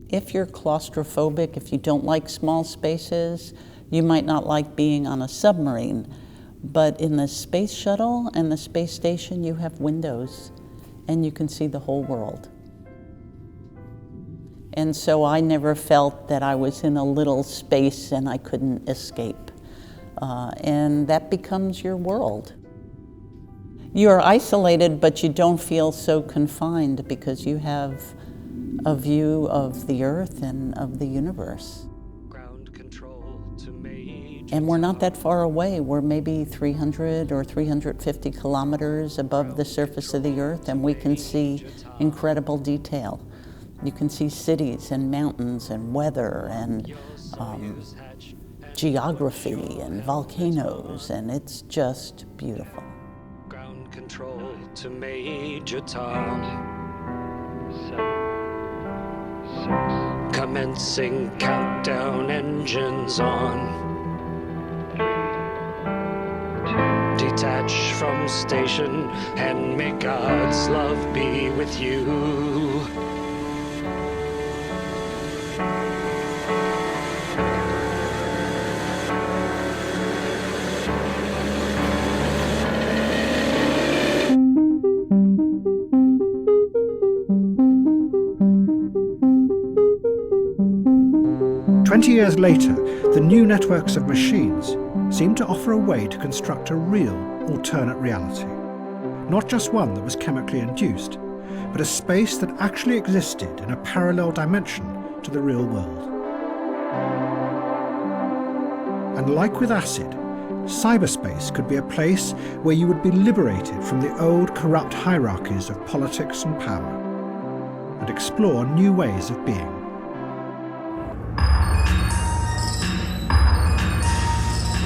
If you're claustrophobic, if you don't like small spaces, you might not like being on a submarine. But in the space shuttle and the space station, you have windows and you can see the whole world. And so I never felt that I was in a little space and I couldn't escape. And that becomes your world. You're isolated, but you don't feel so confined because you have a view of the Earth and of the universe. Ground control to Major And we're not that far away. We're maybe 300 or 350 kilometers above the surface of the Earth, and we can see incredible detail. You can see cities and mountains and weather and geography and volcanoes, and it's just beautiful. Ground control to Major Tom. 7, 6. Commencing countdown, engines on. 3, 2. Detach from station and may God's love be with you. Years later, the new networks of machines seemed to offer a way to construct a real alternate reality. Not just one that was chemically induced, but a space that actually existed in a parallel dimension to the real world. And like with acid, cyberspace could be a place where you would be liberated from the old corrupt hierarchies of politics and power, and explore new ways of being.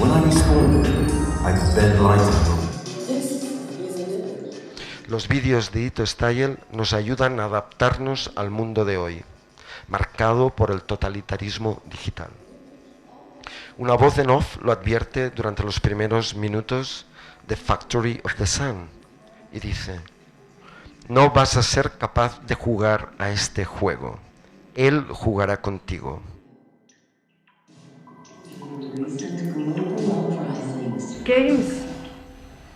When I respond, I bend light. Los vídeos de Ito Style nos ayudan a adaptarnos al mundo de hoy, marcado por el totalitarismo digital. Una voz en off lo advierte durante los primeros minutos de Factory of the Sun y dice: no vas a ser capaz de jugar a este juego, él jugará contigo. Games,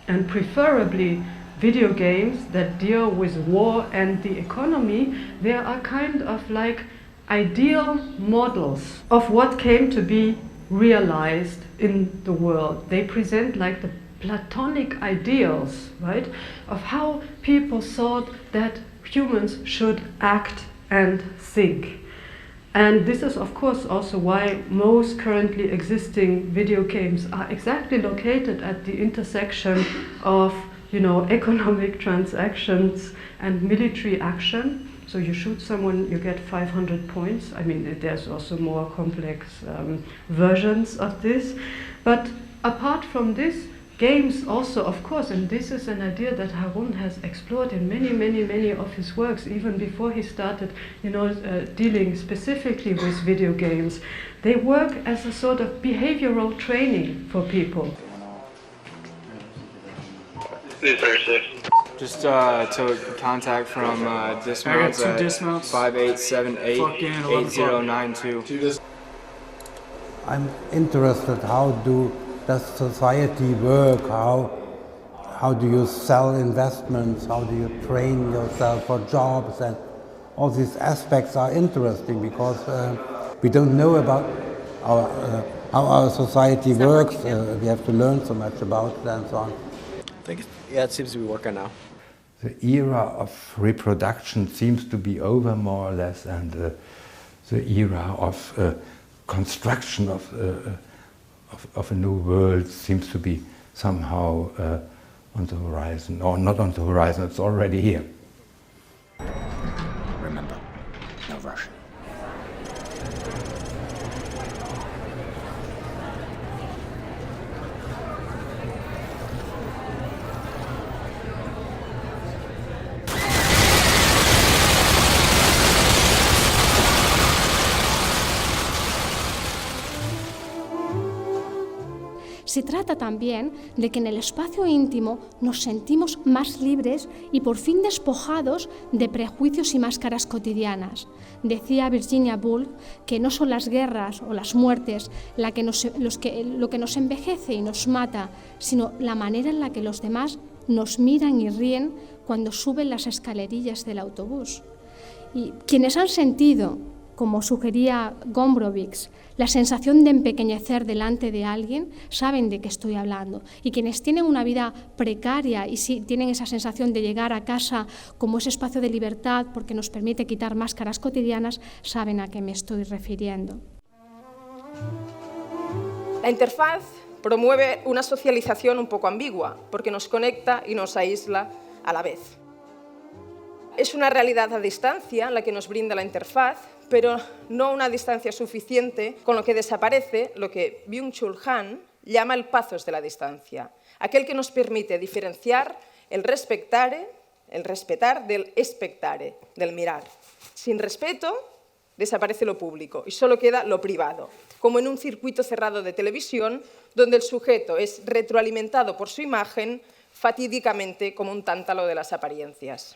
and preferably video games that deal with war and the economy, they are kind of like ideal models of what came to be realized in the world. They present like the Platonic ideals, right, of how people thought that humans should act and think. And this is, of course, also why most currently existing video games are exactly located at the intersection of, economic transactions and military action. So you shoot someone, you get 500 points. I mean, there's also more complex versions of this. But apart from this, games also, of course, and this is an idea that Harun has explored in many of his works, even before he started, dealing specifically with video games. They work as a sort of behavioral training for people. Just took contact from dismounts at 5878-8092. I'm interested, how does society work? How do you sell investments? How do you train yourself for jobs? And all these aspects are interesting because we don't know about how our society works. We have to learn so much about it and so on. It seems to be working now. The era of reproduction seems to be over more or less, and the era of construction of a new world seems to be somehow on the horizon, or not on the horizon, it's already here. Remember, no rush. Se trata también de que en el espacio íntimo nos sentimos más libres y por fin despojados de prejuicios y máscaras cotidianas. Decía Virginia Woolf que no son las guerras o las muertes lo que nos envejece y nos mata, sino la manera en la que los demás nos miran y ríen cuando suben las escalerillas del autobús. Y quienes han sentido, como sugería Gombrowicz, la sensación de empequeñecer delante de alguien, saben de qué estoy hablando. Y quienes tienen una vida precaria y sí tienen esa sensación de llegar a casa como ese espacio de libertad porque nos permite quitar máscaras cotidianas, saben a qué me estoy refiriendo. La interfaz promueve una socialización un poco ambigua, porque nos conecta y nos aísla a la vez. Es una realidad a distancia la que nos brinda la interfaz, pero no una distancia suficiente, con lo que desaparece lo que Byung-Chul Han llama el pathos de la distancia, aquel que nos permite diferenciar el respetar del expectare, del mirar. Sin respeto, desaparece lo público y solo queda lo privado, como en un circuito cerrado de televisión donde el sujeto es retroalimentado por su imagen fatídicamente como un tántalo de las apariencias.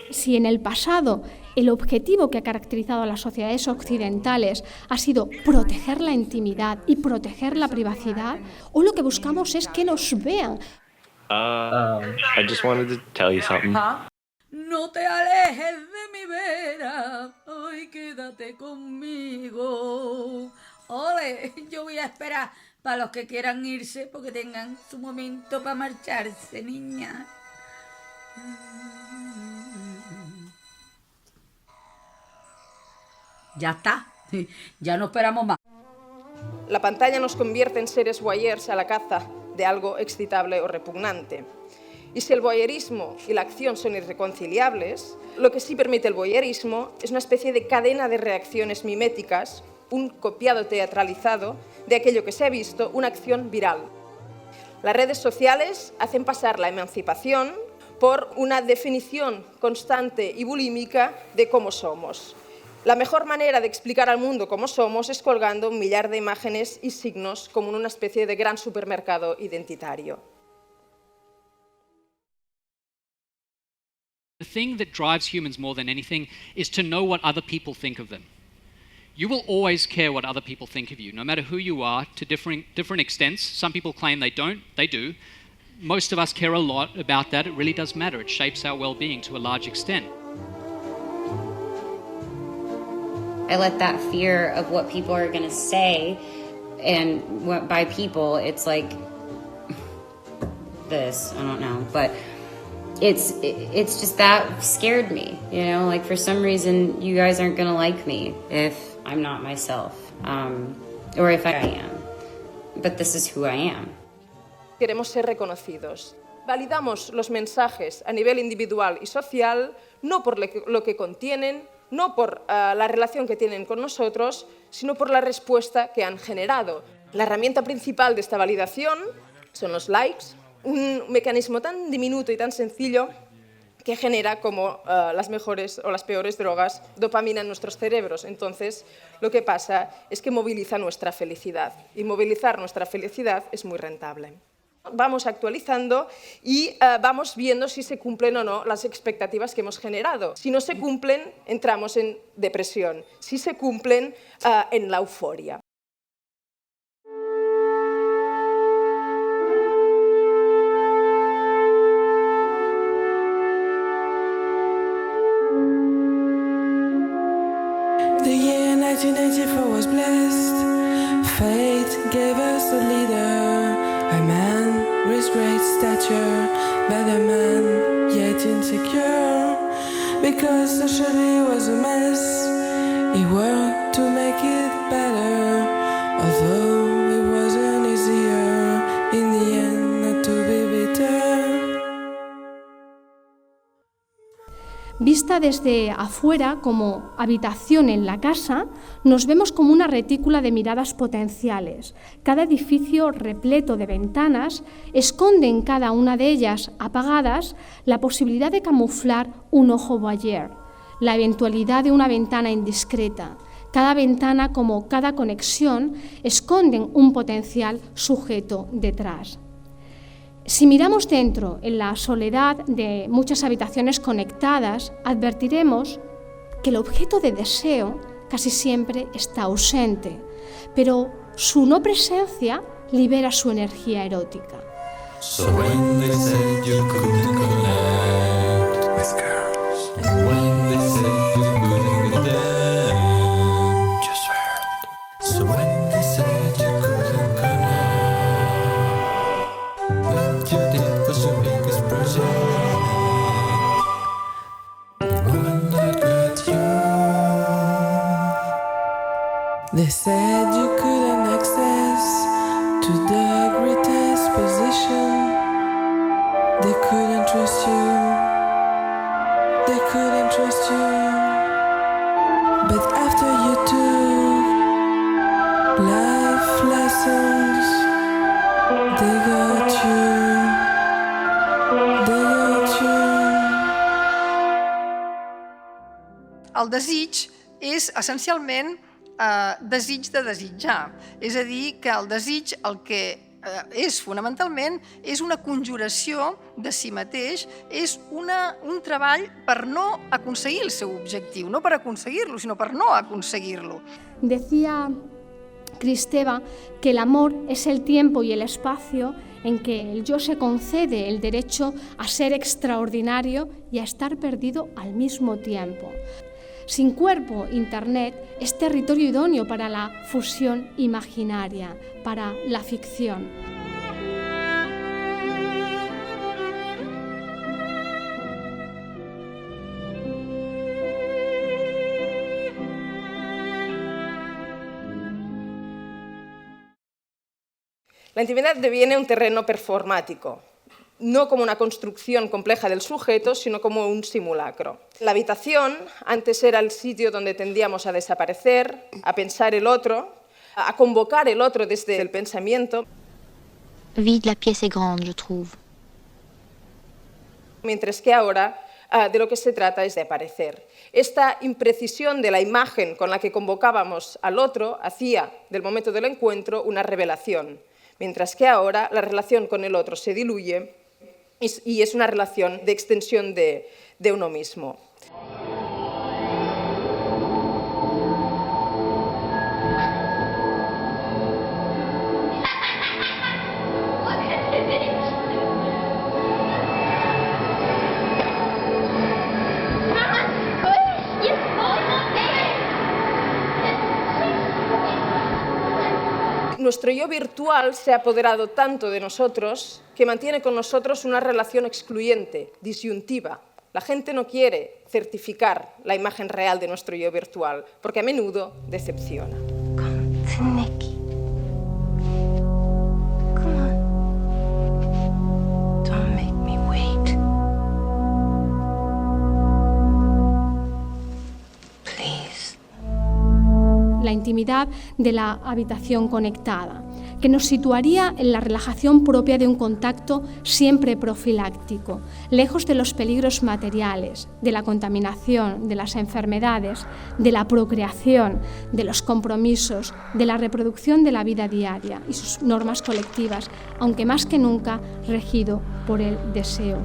Si en el pasado el objetivo que ha caracterizado a las sociedades occidentales ha sido proteger la intimidad y proteger la privacidad, hoy lo que buscamos es que nos vean. I just wanted to tell you something. No te alejes de mi vera, ay, quédate conmigo. Ole, yo voy a esperar para los que quieran irse porque tengan su momento para marcharse, niña. Ya está, ya no esperamos más. La pantalla nos convierte en seres voyeurs a la caza de algo excitable o repugnante. Y si el voyeurismo y la acción son irreconciliables, lo que sí permite el voyeurismo es una especie de cadena de reacciones miméticas, un copiado teatralizado de aquello que se ha visto, una acción viral. Las redes sociales hacen pasar la emancipación por una definición constante y bulímica de cómo somos. La mejor manera de explicar al mundo cómo somos es colgando un millar de imágenes y signos como en una especie de gran supermercado identitario. The thing that drives humans more than anything is to know what other people think of them. You will always care what other people think of you, no matter who you are, to different extents. Some people claim they don't, they do. Most of us care a lot about that. It really does matter. It shapes our well-being to a large extent. I let that fear of what people are going to say, and by people, it's like this, I don't know, but it's just that scared me, you know, like for some reason you guys aren't going to like me if I'm not myself, or if I am, but this is who I am. Queremos ser reconocidos. Validamos los mensajes a nivel individual y social, no por lo que contienen, no por la relación que tienen con nosotros, sino por la respuesta que han generado. La herramienta principal de esta validación son los likes, un mecanismo tan diminuto y tan sencillo que genera como las mejores o las peores drogas dopamina en nuestros cerebros. Entonces, lo que pasa es que moviliza nuestra felicidad, y movilizar nuestra felicidad es muy rentable. Vamos actualizando y vamos viendo si se cumplen o no las expectativas que hemos generado. Si no se cumplen, entramos en depresión. Si se cumplen, en la euforia. The year 1984 was blessed. Fate gave us a leader, a man with great stature, but a man yet insecure, because socially was a mess. He worked to make it better, although it wasn't easier in the end not to be bitter. Vista desde afuera, como habitación en la casa, nos vemos como una retícula de miradas potenciales. Cada edificio repleto de ventanas esconde en cada una de ellas apagadas la posibilidad de camuflar un ojo voyeur. la eventualidad de una ventana indiscreta. Cada ventana, como cada conexión, esconden un potencial sujeto detrás. Si miramos dentro, en la soledad de muchas habitaciones conectadas, advertiremos que el objeto de deseo casi siempre está ausente, pero su no presencia libera su energía erótica. So when they said you couldn't connect with girls, and when they said you couldn't get them, just heard. So when they said you couldn't connect, what you did was your biggest project. One that got you. They said you couldn't access to the greatest position. They couldn't trust you. They couldn't trust you. But after you took life lessons, they got you. They got you. El desig és essencialment desig de desitjar. És a dir, que el desig el que és fonamentalment és una conjuració de si mateix, és un treball per no aconseguir el seu objectiu, no per aconseguir-lo, sinó per no aconseguir-lo. Decía Kristeva que el amor es el tiempo y el espacio en que el yo se concede el derecho a ser extraordinario y a estar perdido al mismo tiempo. Sin cuerpo, Internet es territorio idóneo para la fusión imaginaria, para la ficción. La intimidad deviene un terreno performático, no como una construcción compleja del sujeto, sino como un simulacro. La habitación antes era el sitio donde tendíamos a desaparecer, a pensar el otro, a convocar el otro desde el pensamiento. Vide, la pièce est grande, je trouve. Mientras que ahora de lo que se trata es de aparecer. Esta imprecisión de la imagen con la que convocábamos al otro hacía del momento del encuentro una revelación, mientras que ahora la relación con el otro se diluye y es una relación de extensión de uno mismo. Nuestro yo virtual se ha apoderado tanto de nosotros que mantiene con nosotros una relación excluyente, disyuntiva. La gente no quiere certificar la imagen real de nuestro yo virtual, porque a menudo decepciona. La intimidad de la habitación conectada, que nos situaría en la relajación propia de un contacto siempre profiláctico, lejos de los peligros materiales, de la contaminación, de las enfermedades, de la procreación, de los compromisos, de la reproducción de la vida diaria y sus normas colectivas, aunque más que nunca regido por el deseo.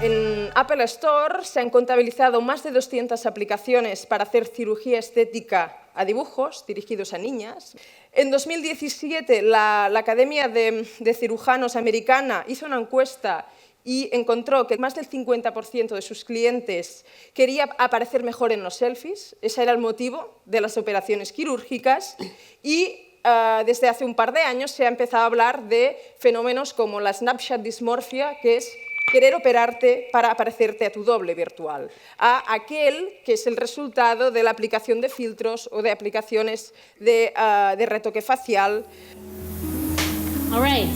En Apple Store se han contabilizado más de 200 aplicaciones para hacer cirugía estética a dibujos dirigidos a niñas. En 2017, la Academia de Cirujanos Americana hizo una encuesta y encontró que más del 50% de sus clientes quería aparecer mejor en los selfies. Ese era el motivo de las operaciones quirúrgicas y desde hace un par de años se ha empezado a hablar de fenómenos como la Snapchat dismorfia, que es querer operarte para parecerte a tu doble virtual, a aquel que es el resultado de la aplicación de filtros o de aplicaciones de retoque facial. All right,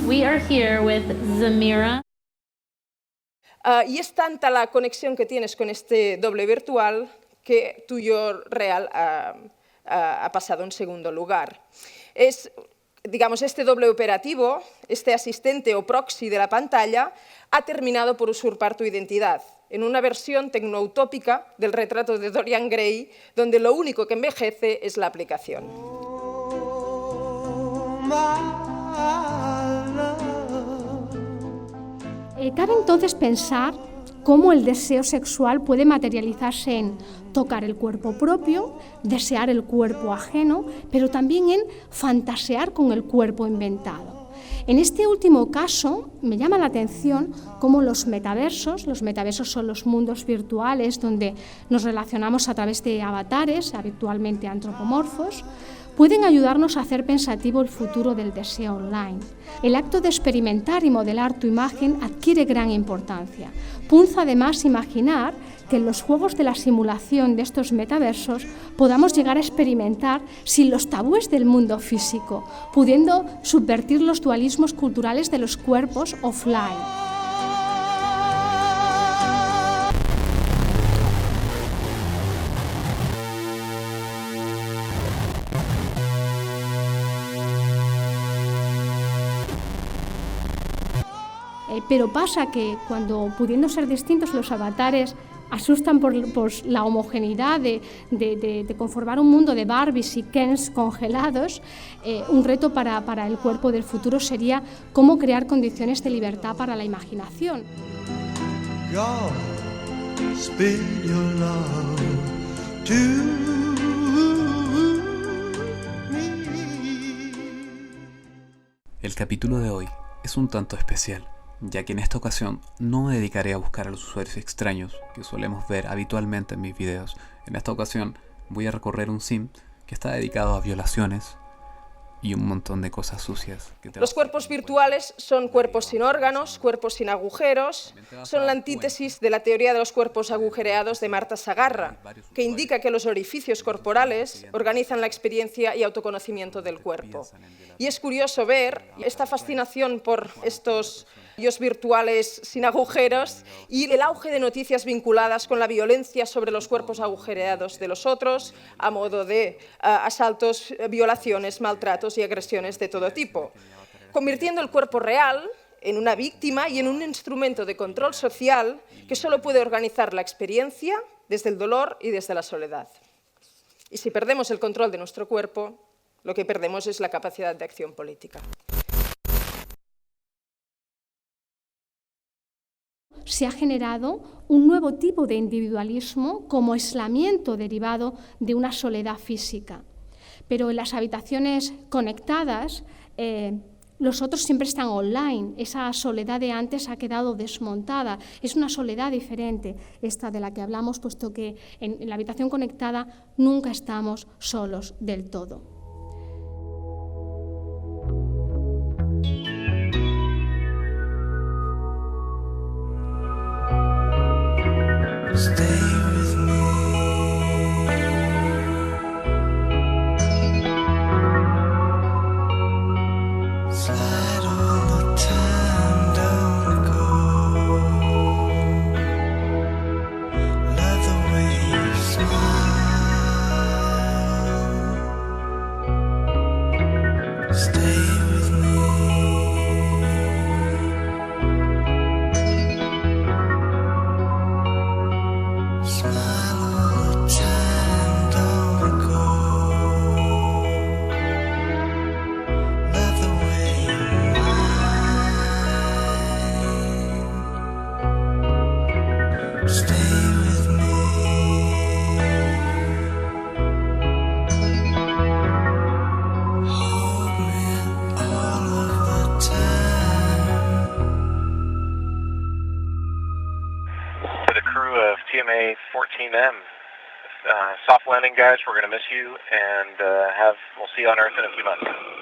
we are here with Zamira. Y es tanta la conexión que tienes con este doble virtual que tu yo real ha pasado en segundo lugar. Digamos, este doble operativo, este asistente o proxy de la pantalla, ha terminado por usurpar tu identidad, en una versión tecnoutópica del retrato de Dorian Gray, donde lo único que envejece es la aplicación. Cabe entonces pensar cómo el deseo sexual puede materializarse en tocar el cuerpo propio, desear el cuerpo ajeno, pero también en fantasear con el cuerpo inventado. En este último caso, me llama la atención cómo los metaversos son los mundos virtuales donde nos relacionamos a través de avatares, habitualmente antropomorfos, pueden ayudarnos a hacer pensativo el futuro del deseo online. El acto de experimentar y modelar tu imagen adquiere gran importancia. Punza además imaginar que en los juegos de la simulación de estos metaversos podamos llegar a experimentar sin los tabúes del mundo físico, pudiendo subvertir los dualismos culturales de los cuerpos offline. Pero pasa que cuando, pudiendo ser distintos, los avatares asustan por la homogeneidad de conformar un mundo de Barbies y Kens congelados, un reto para el cuerpo del futuro sería cómo crear condiciones de libertad para la imaginación. El capítulo de hoy es un tanto especial, ya que en esta ocasión no me dedicaré a buscar a los usuarios extraños que solemos ver habitualmente en mis videos. En esta ocasión voy a recorrer un sim que está dedicado a violaciones y un montón de cosas sucias. Los cuerpos virtuales son cuerpos sin órganos, cuerpos sin agujeros, son la antítesis de la teoría de los cuerpos agujereados de Marta Sagarra, que indica que los orificios corporales organizan la experiencia y autoconocimiento del cuerpo. Y es curioso ver esta fascinación por estos yos virtuales sin agujeros y el auge de noticias vinculadas con la violencia sobre los cuerpos agujereados de los otros, a modo de asaltos, violaciones, maltratos y agresiones de todo tipo, convirtiendo el cuerpo real en una víctima y en un instrumento de control social que solo puede organizar la experiencia desde el dolor y desde la soledad. Y si perdemos el control de nuestro cuerpo, lo que perdemos es la capacidad de acción política. Se ha generado un nuevo tipo de individualismo como aislamiento derivado de una soledad física. Pero en las habitaciones conectadas, los otros siempre están online. Esa soledad de antes ha quedado desmontada. Es una soledad diferente, esta de la que hablamos, puesto que en la habitación conectada nunca estamos solos del todo. TMA 14M. Soft landing, guys. We're going to miss you, and we'll see you on Earth in a few months.